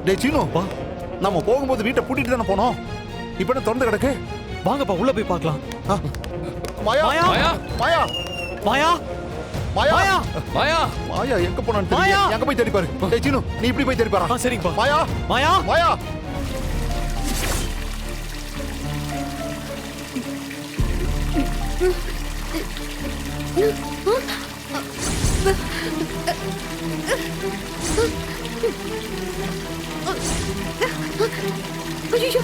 டேய் சீனு, நம்ம போகும்போது வீட்டை பூட்டிட்டு தானே போனோம். இப்ப என்ன திறந்து கிடக்கு? வாங்கப்பா உள்ள போய் பார்க்கலாம். மாயா மாயா! மாயா மாயா மாயா மாயா மாயா மாயா மாயா எங்க போனான்னு மாயா! தெரியல. எங்க போய் தேடி பாரு. டேய் சீனு, நீ இப்படி போய் தேடி பாரு. சரிங்கப்பா. மாயா மாயா மாயா ஐயோ,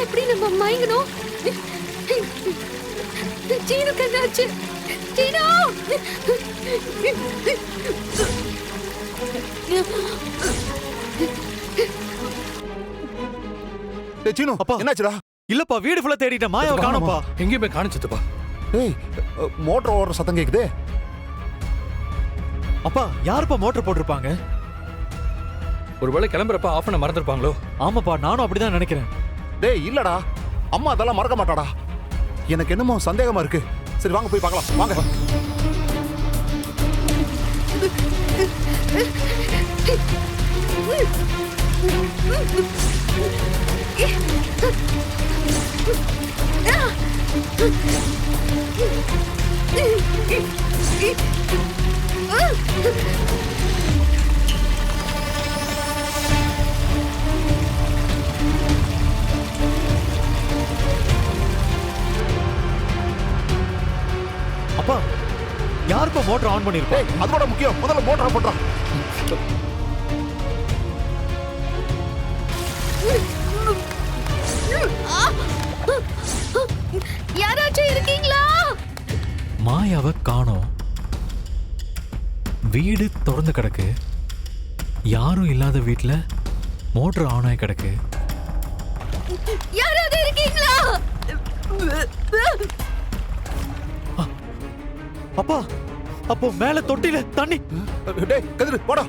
எப்படி நம்ம மயங்கணும்? சீனு கண்ணாச்சு. சீனு டேய் சீனு, அப்பா. என்னாச்சுடா? இல்லப்பா வீடு ஃபுல்லா தேடிட்டேன். மாயாவை காணோம்ப்பா. எங்கேயுமே காணிச்சதுப்பா. டேய் மோட்டார் ஓடுற சத்தம் கேக்குதே. அப்பா யாருப்பா மோட்டர் போட்டிருப்பாங்க? ஒருவேளை கிளம்புறப்ப ஆஃப் பண்ண மறந்துருப்பாங்களோ? ஆமாப்பா நானும் அப்படிதான் நினைக்கிறேன். டேய் இல்லடா, அம்மா அதெல்லாம் மறக்க மாட்டாடா. எனக்கு என்னமோ சந்தேகமா இருக்கு. சரி வாங்க போய் பார்க்கலாம். வாங்க. அப்பா யாருப்பா மோட்டர் ஆன் பண்ணிருப்பா? டேய் அதோட முக்கியம், முதல்ல மோட்டாரை போட்டுறான். யாராச்சும் இருக்கீங்களா? மாயாவை காணோம். வீடு திறந்து கிடக்கு. யாரும் இல்லாத வீட்டுல மோட்டர் ஆன் ஆகி கிடக்கு. யாராவது இருக்கீங்களா? அப்பா அப்போ மேல தொட்டில தண்ணி. டேய் கதிரு போடா.